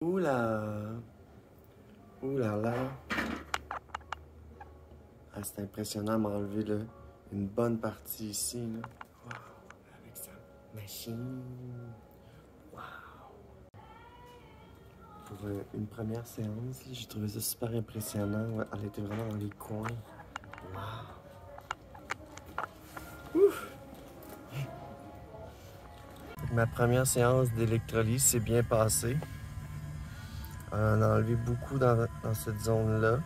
Ouh là! Ouh là là! Ah, c'est impressionnant à m'enlever là, une bonne partie ici. Là. Wow! Avec sa machine. Wow! Pour une première séance, j'ai trouvé ça super impressionnant. Ouais, elle était vraiment dans les coins. Wow! Ouf! Ma première séance d'électrolyse s'est bien passée. On a enlevé beaucoup dans cette zone-là.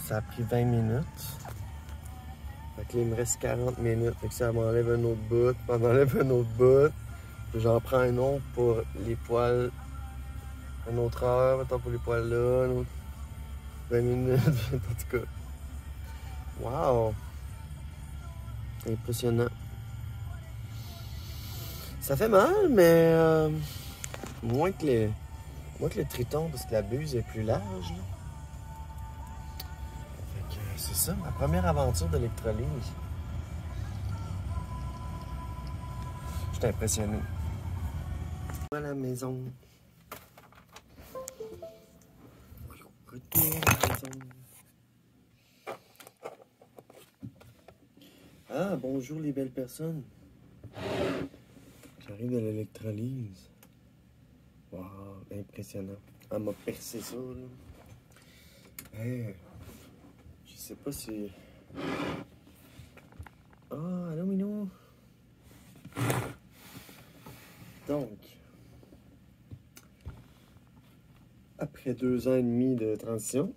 Ça a pris 20 minutes. Fait que là, il me reste 40 minutes. Fait que ça m'enlève un autre bout, puis on m'enlève un autre bout. Puis j'en prends un autre pour les poils. Une autre heure, maintenant pour les poils là. Une autre 20 minutes. En tout cas. Wow! Impressionnant. Ça fait mal, mais moins que le triton, parce que la buse est plus large. Là. Fait que c'est ça, ma première aventure d'électrolyse. J'étais impressionné. À la maison. Retour à la maison. Ah, bonjour les belles personnes. J'arrive de l'électrolyse. Wow, impressionnant. Elle m'a percé ça, là. Hey, je sais pas si... Ah, allô, Minou. Donc, après 2 ans et demi de transition,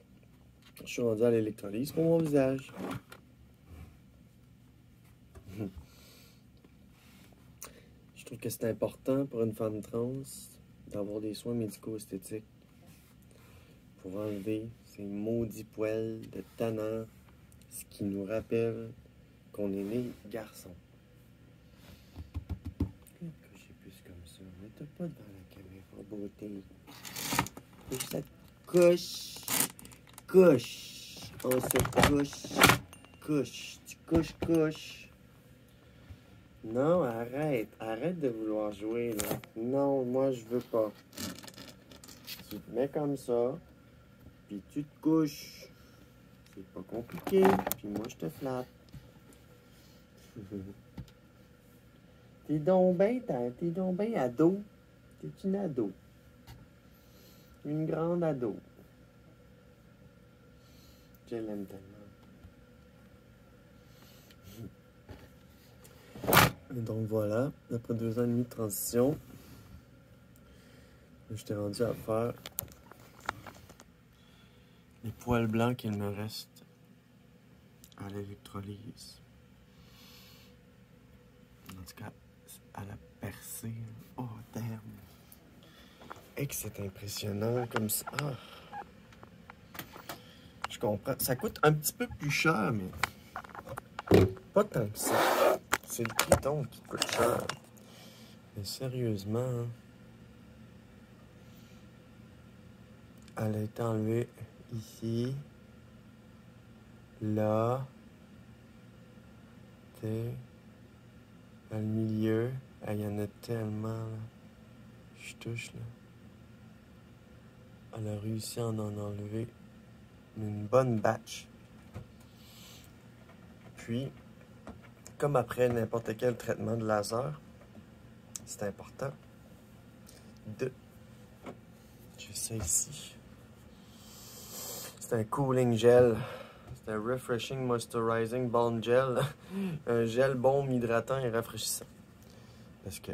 je suis rendu à l'électrolyse pour mon visage. Je trouve que c'est important pour une femme trans d'avoir des soins médico-esthétiques pour enlever ces maudits poils de tannant, ce qui nous rappelle qu'on est né garçon. Que j'ai plus comme ça. Mais t'as pas devant la caméra, beauté. Et ça couche. Couche. On se couche. Couche. Tu couches. Non, arrête. Arrête de vouloir jouer, là. Non, moi, je veux pas. Tu te mets comme ça, puis tu te couches. C'est pas compliqué, puis moi, je te flatte. T'es donc ben ado. T'es une ado. Une grande ado. Je l'aime tellement. Donc voilà, après 2 ans et demi de transition, je t'ai rendu à faire les poils blancs qu'il me reste à l'électrolyse. En tout cas, à la percée. Oh, damn! Et que c'est impressionnant comme ça. Ah. Je comprends. Ça coûte un petit peu plus cher, mais pas tant que ça. C'est le triton qui coûte cher. Mais sérieusement, hein, elle a été enlevée ici, là, dans le milieu. Il y en a tellement, là. Je touche, là. Elle a réussi à en enlever une bonne batch. Puis, comme après n'importe quel traitement de laser, c'est important de... J'ai ça ici. C'est un cooling gel. C'est un Refreshing Moisturizing Balm Gel. Un gel baume hydratant et rafraîchissant. Parce que,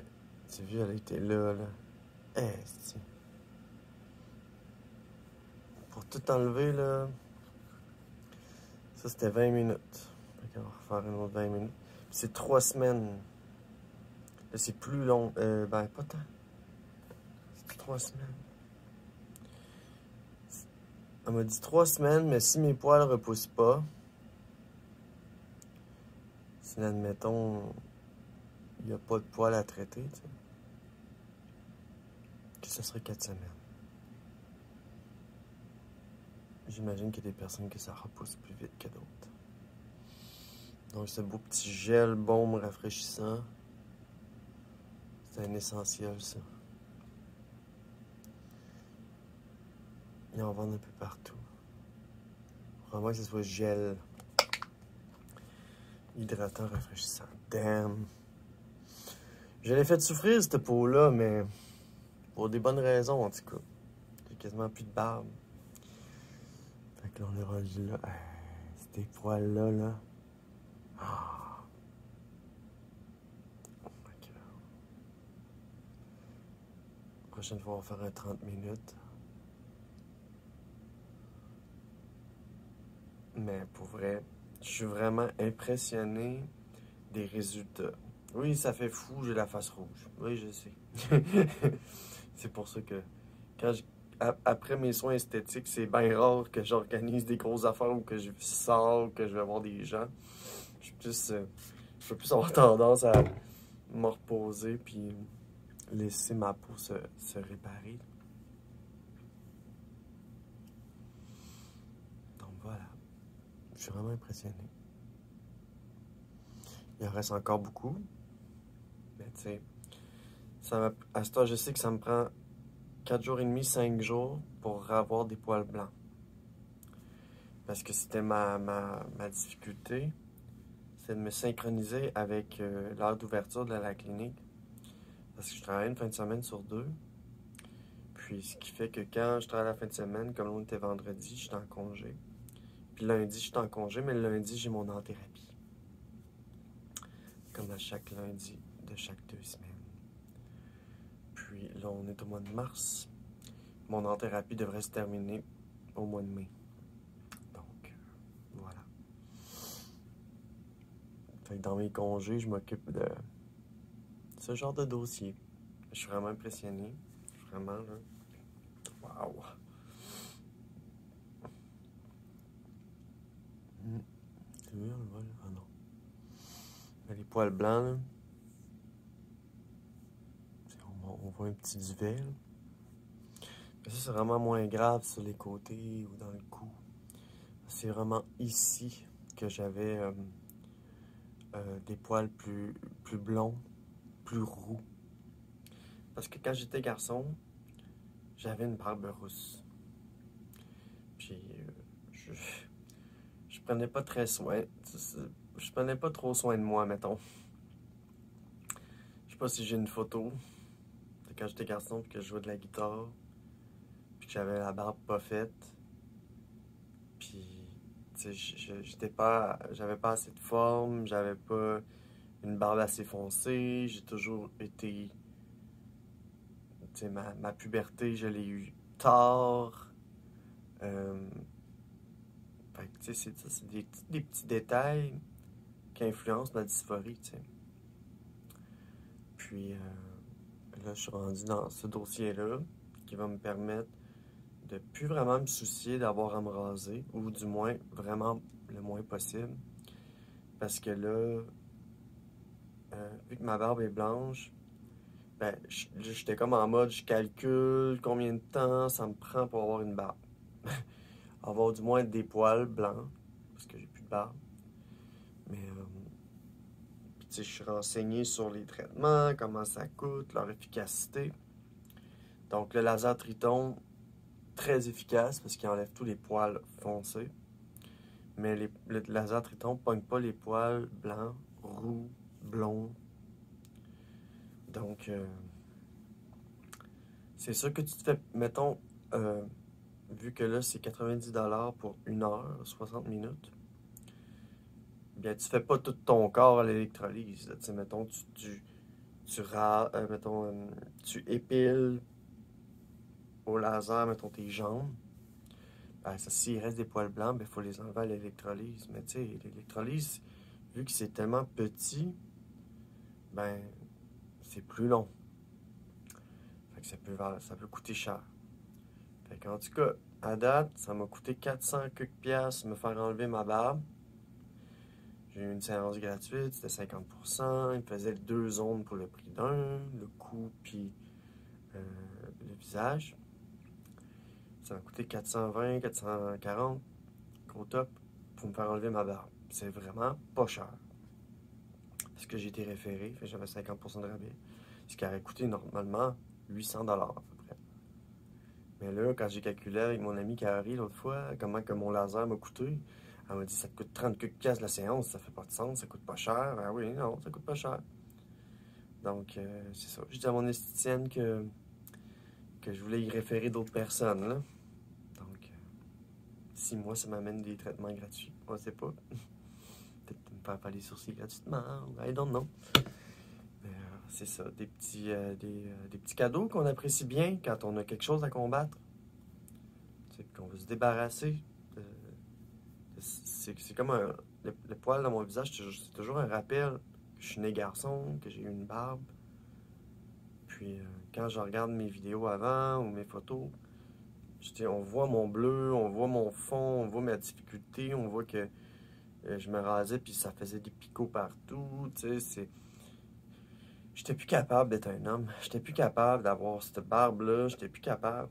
tu as vu, elle était là. C'est... Pour tout enlever, là, ça c'était 20 minutes. On va refaire une autre 20 minutes. C'est 3 semaines. Là, c'est plus long. Pas tant. C'est 3 semaines. Elle m'a dit 3 semaines, mais si mes poils ne repoussent pas, si, admettons, il n'y a pas de poils à traiter, tu sais, que ce serait 4 semaines. J'imagine qu'il y a des personnes que ça repousse plus vite que d'autres. Donc, ce beau petit gel baume rafraîchissant, c'est un essentiel, ça. Ils en vendent un peu partout. Vraiment que ce soit gel. Hydratant, rafraîchissant. Damn. Je l'ai fait souffrir, cette peau-là, mais pour des bonnes raisons, en tout cas. J'ai quasiment plus de barbe. Fait que là, on est rendu là. Ces poils-là, là. Ah. Ok. La prochaine fois, on va faire un 30 minutes. Mais pour vrai, je suis vraiment impressionné des résultats. Oui, ça fait fou, j'ai la face rouge. Oui, je sais. C'est pour ça que quand après mes soins esthétiques, c'est bien rare que j'organise des grosses affaires ou que je sors ou que je vais voir des gens. Je peux plus avoir tendance à me reposer puis laisser ma peau se réparer. Donc voilà, je suis vraiment impressionné. Il en reste encore beaucoup, mais tu sais, à ce temps, je sais que ça me prend 4 jours et demi, 5 jours pour avoir des poils blancs. Parce que c'était ma difficulté, c'est de me synchroniser avec l'heure d'ouverture de la clinique. Parce que je travaillais une fin de semaine sur 2. Puis ce qui fait que quand je travaille la fin de semaine, comme on était vendredi, je suis en congé. Puis lundi, je suis en congé, mais le lundi, j'ai mon en-thérapie. Comme à chaque lundi de chaque 2 semaines. Puis là, on est au mois de mars. Mon en-thérapie devrait se terminer au mois de mai. Donc, voilà. Fait que dans mes congés, je m'occupe de ce genre de dossier. Je suis vraiment impressionné. Vraiment, là. Waouh! C'est vrai, on le voit, là? Ah non. Mais les poils blancs, là. On voit un petit duvet, là. Mais ça, c'est vraiment moins grave sur les côtés ou dans le cou. C'est vraiment ici que j'avais des poils plus blonds, plus roux. Parce que quand j'étais garçon, j'avais une barbe rousse. Puis je prenais pas très soin. Je prenais pas trop soin de moi, mettons. Je sais pas si j'ai une photo de quand j'étais garçon puis que je jouais de la guitare. Puis que j'avais la barbe pas faite. Puis, tu sais, j'avais pas assez de forme, j'avais pas une barbe assez foncée. J'ai toujours été. Tu sais, ma puberté, je l'ai eu tard. Fait que, tu sais, c'est des petits détails qui influencent ma dysphorie, tu sais. Puis, là, je suis rendu dans ce dossier-là qui va me permettre de plus vraiment me soucier d'avoir à me raser, ou du moins, vraiment le moins possible. Parce que là, vu que ma barbe est blanche, ben, j'étais comme en mode, je calcule combien de temps ça me prend pour avoir une barbe. Avoir du moins des poils blancs, parce que j'ai plus de barbe. Mais, tu sais, je suis renseigné sur les traitements, comment ça coûte, leur efficacité. Donc, le laser Triton, très efficace parce qu'il enlève tous les poils foncés. Mais le laser Triton ne pogne pas les poils blancs, roux, blonds. Donc, c'est sûr que tu te fais, mettons, vu que là, c'est 90$ pour 1 heure, 60 minutes, bien, tu fais pas tout ton corps à l'électrolyse. Tu sais, mettons, tu épiles au laser, mettons, tes jambes. Ben, s'il reste des poils blancs, il faut les enlever à l'électrolyse. Mais tu sais, l'électrolyse, vu que c'est tellement petit, ben, c'est plus long. Fait que ça peut coûter cher. Fait qu'en tout cas, à date, ça m'a coûté 400 quelques piastres me faire enlever ma barbe. J'ai eu une séance gratuite, c'était 50%. Il me faisait 2 ondes pour le prix d'un, le cou puis le visage. Ça m'a coûté 420, 440, gros top, pour me faire enlever ma barbe. C'est vraiment pas cher. Parce que j'ai été référé, fait j'avais 50% de rabais. Ce qui aurait coûté normalement 800$ à peu près. Mais là, quand j'ai calculé avec mon ami Carrie l'autre fois, comment que mon laser m'a coûté, elle m'a dit ça te coûte 30 piastres la séance, ça fait pas de sens, ça coûte pas cher. Ah oui, non, ça coûte pas cher. Donc, c'est ça. J'ai dit à mon esthéticienne que je voulais y référer d'autres personnes, là. Donc, 6 mois, ça m'amène des traitements gratuits. On sait pas. Peut-être me faire faire les sourcils gratuitement. I don't know. Mais c'est ça, des petits cadeaux qu'on apprécie bien quand on a quelque chose à combattre. Qu'on veut se débarrasser. C'est comme le poil dans mon visage, c'est toujours un rappel que je suis né garçon, que j'ai eu une barbe. Puis quand je regarde mes vidéos avant ou mes photos, on voit mon bleu, on voit mon fond, on voit ma difficulté, on voit que je me rasais puis ça faisait des picots partout. J'étais plus capable d'être un homme. J'étais plus capable d'avoir cette barbe-là. J'étais plus capable.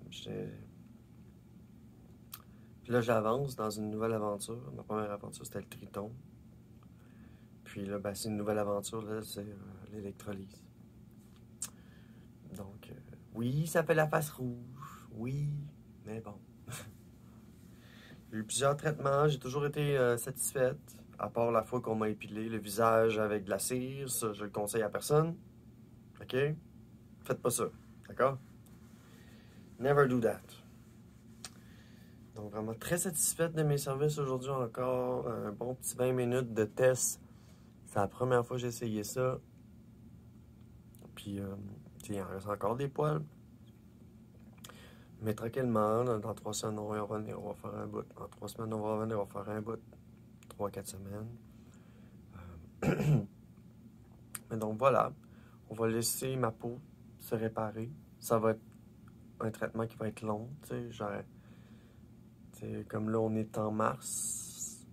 Puis là, j'avance dans une nouvelle aventure. Ma première aventure, c'était le Triton. Puis là, ben, c'est une nouvelle aventure, là, c'est l'électrolyse. Donc, oui, ça fait la face rouge. Oui, mais bon. J'ai eu plusieurs traitements. J'ai toujours été satisfaite. À part la fois qu'on m'a épilé le visage avec de la cire. Ça, je le conseille à personne. OK? Faites pas ça. D'accord? Never do that. Donc, vraiment très satisfaite de mes services aujourd'hui encore. Un bon petit 20 minutes de test. C'est la première fois que j'ai essayé ça. Puis, il en reste encore des poils. Mais tranquillement, dans 3 semaines, on va revenir, on va faire un bout. Dans 3 semaines, on va revenir, on va faire un bout. 3-4 semaines. Mais donc, voilà. On va laisser ma peau se réparer. Ça va être un traitement qui va être long, tu sais, genre... Comme là, on est en mars.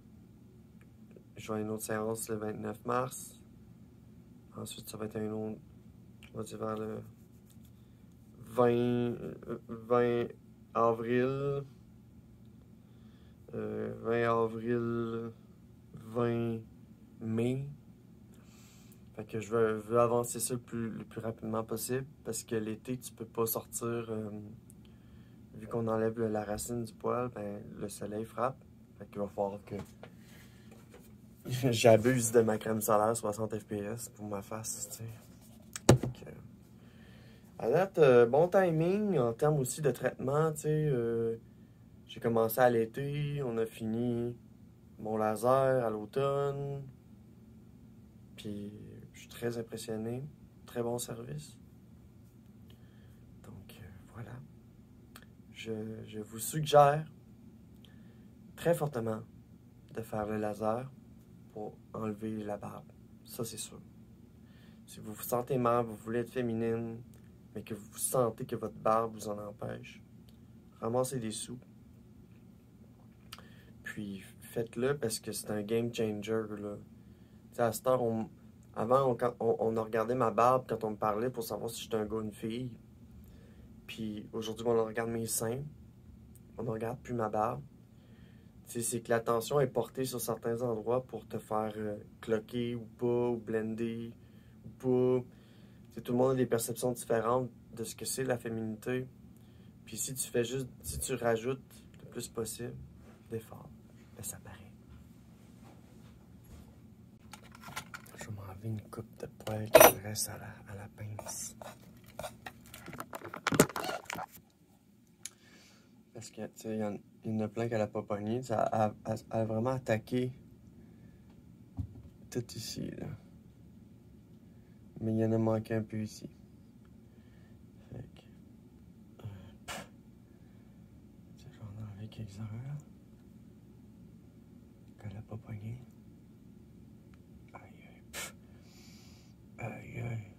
Je vais à une autre séance le 29 mars. Ensuite, ça va être un autre... On va dire vers le 20 avril. 20 avril, 20 mai. Fait que je veux avancer ça le plus rapidement possible parce que l'été, tu peux pas sortir. Vu qu'on enlève la racine du poil, ben, le soleil frappe. Fait qu'il va falloir que j'abuse de ma crème solaire 60 fps pour ma face, tu sais. Donc, à date, bon timing en termes aussi de traitement, tu sais. J'ai commencé à l'été, on a fini mon laser à l'automne. Puis, je suis très impressionné. Très bon service. Donc, voilà. Je vous suggère très fortement de faire le laser pour enlever la barbe. Ça, c'est sûr. Si vous vous sentez mal, vous voulez être féminine, mais que vous sentez que votre barbe vous en empêche, ramassez des sous. Puis, faites-le parce que c'est un game changer, là. Tu sais, à cette heure, avant, on a regardé ma barbe quand on me parlait pour savoir si j'étais un gars ou une fille. Puis aujourd'hui, on regarde mes seins. On ne regarde plus ma barbe. C'est que l'attention est portée sur certains endroits pour te faire cloquer ou pas, ou blender ou pas. T'sais, tout le monde a des perceptions différentes de ce que c'est la féminité. Puis si tu rajoutes le plus possible d'efforts, ben ça paraît. Je vais m'enlever une coupe de poils qui me reste à la pince. Parce que, tu sais, il y en a plein qu'elle n'a pas pogné. Ça a vraiment attaqué tout ici, là. Mais il y en a manqué un peu ici. Fait que... j'en ai enlevé quelques-uns, là. Qu'elle n'a pas pogné. Aïe, aïe. Pff. Aïe, aïe.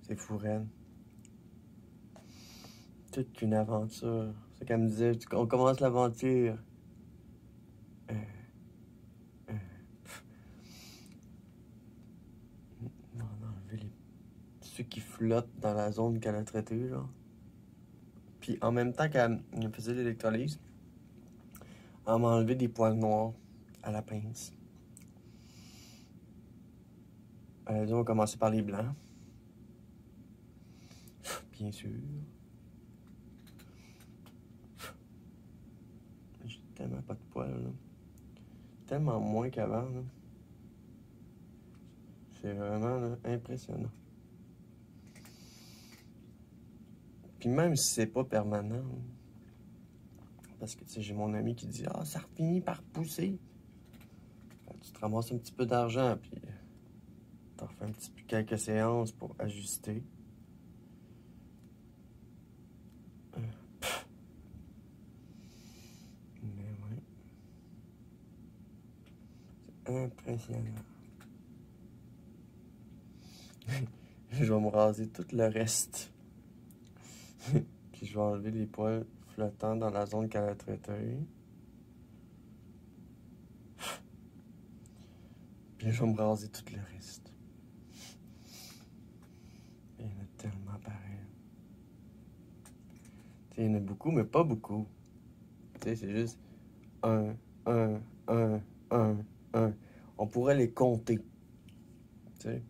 C'est fou, Reine. Toute qu'une aventure. C'est comme me disait, on commence l'aventure. On a enlevé ceux qui flottent dans la zone qu'elle a traitée, là. Puis en même temps qu'elle me faisait l'électrolyse, elle m'a enlevé des poils noirs à la pince. Elle a dit on va commencer par les blancs. bien sûr. J'ai tellement pas de poils, là. Tellement moins qu'avant, là. C'est vraiment là, impressionnant. Puis même si c'est pas permanent, parce que tu sais, j'ai mon ami qui dit « Ah, ça finit par pousser. » Tu te ramasses un petit peu d'argent, puis t'en refais quelques séances pour ajuster. Mais ouais. C'est impressionnant. Je vais me raser tout le reste. Puis je vais enlever les poils flottants dans la zone qu'elle a traitée. Puis je vais me raser tout le reste. Il y en a tellement pareil. Tu sais, il y en a beaucoup, mais pas beaucoup. Tu sais, c'est juste un. On pourrait les compter. Tu sais.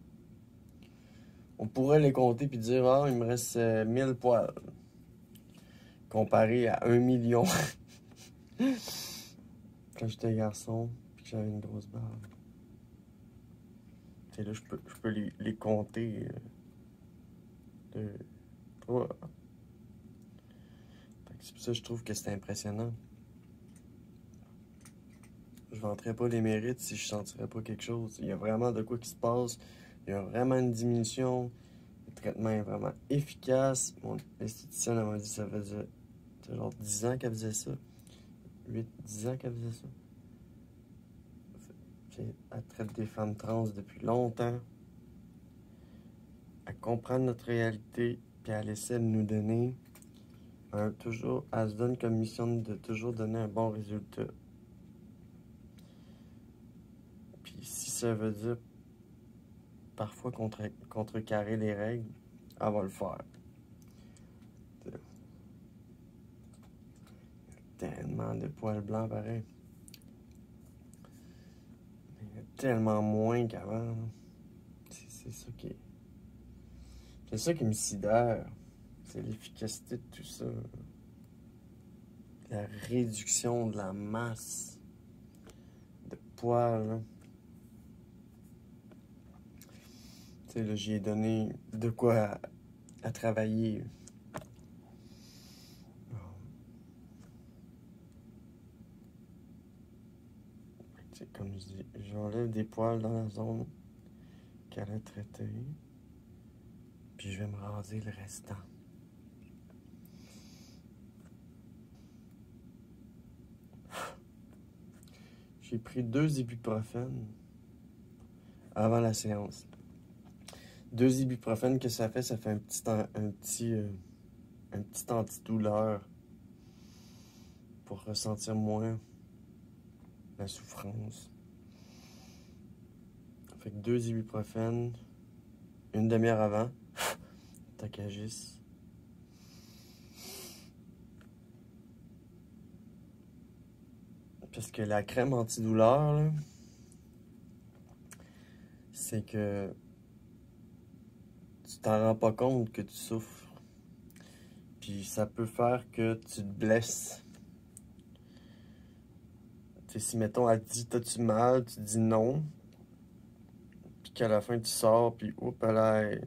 On pourrait les compter puis dire, ah, il me reste 1000 poils. Comparé à 1 million. Quand j'étais garçon, puis que j'avais une grosse barbe. Tu sais, là, je peux les compter. Ouais. C'est pour ça que je trouve que c'est impressionnant. Je ne vanterais pas les mérites si je ne sentirais pas quelque chose. Il y a vraiment de quoi qui se passe. Il y a vraiment une diminution. Le traitement est vraiment efficace. Mon esthéticienne m'a dit que ça faisait genre 10 ans qu'elle faisait ça. 8-10 ans qu'elle faisait ça. Elle traite des femmes trans depuis longtemps. Elle comprend notre réalité, puis elle essaie de nous donner toujours, elle se donne comme mission de toujours donner un bon résultat. Puis si ça veut dire parfois contrecarrer les règles, elle va le faire. Il y a tellement de poils blancs pareil. Mais il y a tellement moins qu'avant. C'est ça qui est... C'est ça qui me sidère. C'est l'efficacité de tout ça. La réduction de la masse de poils. Là. Tu sais, là, j'y ai donné de quoi à travailler. Tu sais, comme je dis, j'enlève des poils dans la zone qu'elle a traitée. Puis je vais me raser le restant. J'ai pris 2 ibuprofènes avant la séance. 2 ibuprofènes, que ça fait? Ça fait un petit antidouleur pour ressentir moins la souffrance. Fait que 2 ibuprofènes, une demi-heure avant, tant qu'à agisse. Parce que la crème antidouleur, là, c'est que tu t'en rends pas compte que tu souffres. Puis ça peut faire que tu te blesses. T'sais, si, mettons, elle te dit « T'as-tu mal? » Tu dis non. Puis qu'à la fin, tu sors, puis oups, là,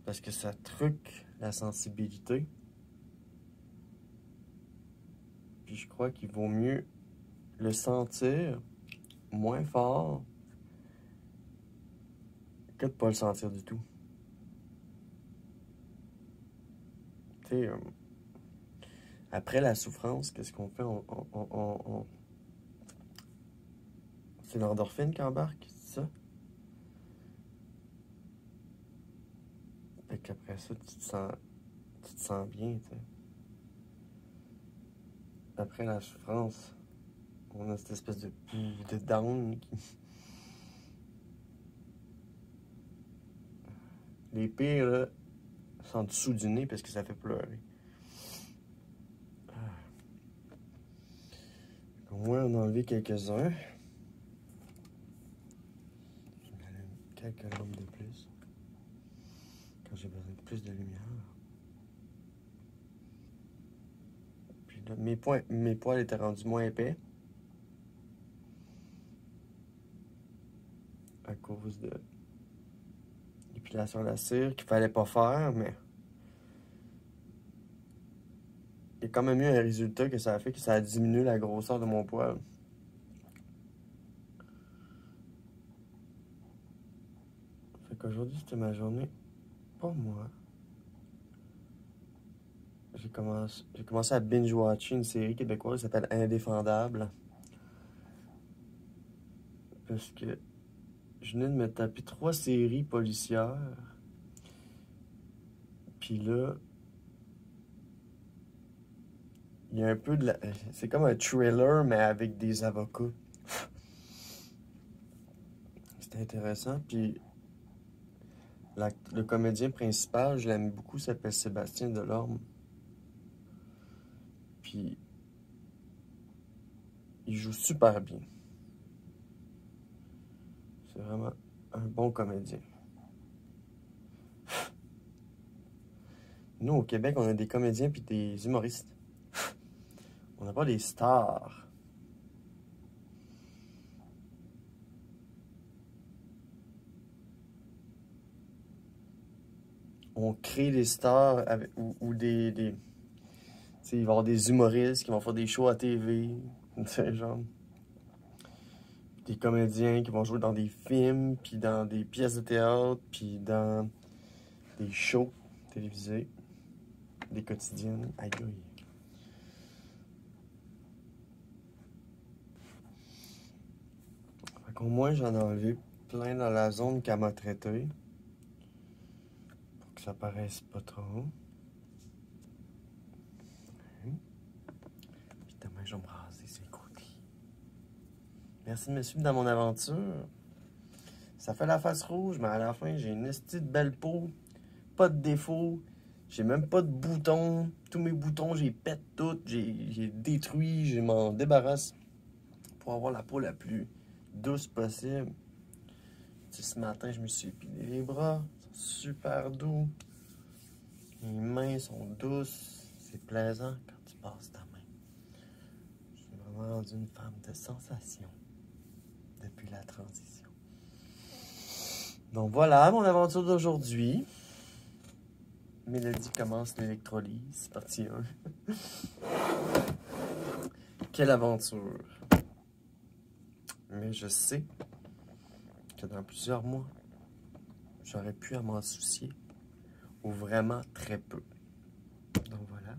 parce que ça truque la sensibilité. Puis je crois qu'il vaut mieux le sentir moins fort que de pas le sentir du tout. Tu sais, après la souffrance, qu'est-ce qu'on fait? C'est l'endorphine qui embarque, c'est ça? Fait qu'après ça, tu te sens bien, tu sais. Après la souffrance, on a cette espèce de down qui... Les pires, là, sont en dessous du nez parce que ça fait pleurer. Au moins, on a enlevé quelques-uns. Quelques lampes de plus. j'ai besoin de plus de lumière. Puis là, mes poils étaient rendus moins épais. À cause de l'épilation à la cire qu'il fallait pas faire, mais il y a quand même eu un résultat que ça a fait que ça a diminué la grosseur de mon poil. Fait qu'aujourd'hui, c'était ma journée pour moi. J'ai commencé à binge-watcher une série québécoise qui s'appelle Indéfendable. Parce que je venais de me taper 3 séries policières. Puis là, il y a un peu de la... C'est comme un thriller, mais avec des avocats. C'était intéressant. Puis le comédien principal, je l'aime beaucoup, s'appelle Sébastien Delorme. Puis il joue super bien. C'est vraiment un bon comédien. Nous, au Québec, on a des comédiens puis des humoristes. On n'a pas des stars. On crée des stars avec, ou des tu sais, il va y avoir des humoristes qui vont faire des shows à TV. Tu sais, genre. Des comédiens qui vont jouer dans des films, puis dans des pièces de théâtre, puis dans des shows télévisés, des quotidiennes. Aïe aïe. Fait qu'au moins, j'en ai enlevé plein dans la zone qu'elle m'a traité. Pour que ça paraisse pas trop. Puis demain, je vais me raser sur les côtés. Merci de me suivre dans mon aventure. Ça fait la face rouge, mais à la fin, j'ai une estie de belle peau. Pas de défaut. J'ai même pas de boutons. Tous mes boutons, j'ai pète toutes. J'ai détruit. Je m'en débarrasse pour avoir la peau la plus douce possible. Tu sais, ce matin, je me suis épilé les bras. Ils sont super doux. Mes mains sont douces. C'est plaisant quand tu passes ta main. Je suis vraiment rendu une femme de sensation depuis la transition. Donc voilà mon aventure d'aujourd'hui. Mélodie commence l'électrolyse, partie 1. Quelle aventure! Mais je sais que dans plusieurs mois, j'aurais pu à m'en soucier, ou vraiment très peu. Donc voilà.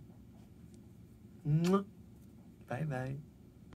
Bye bye!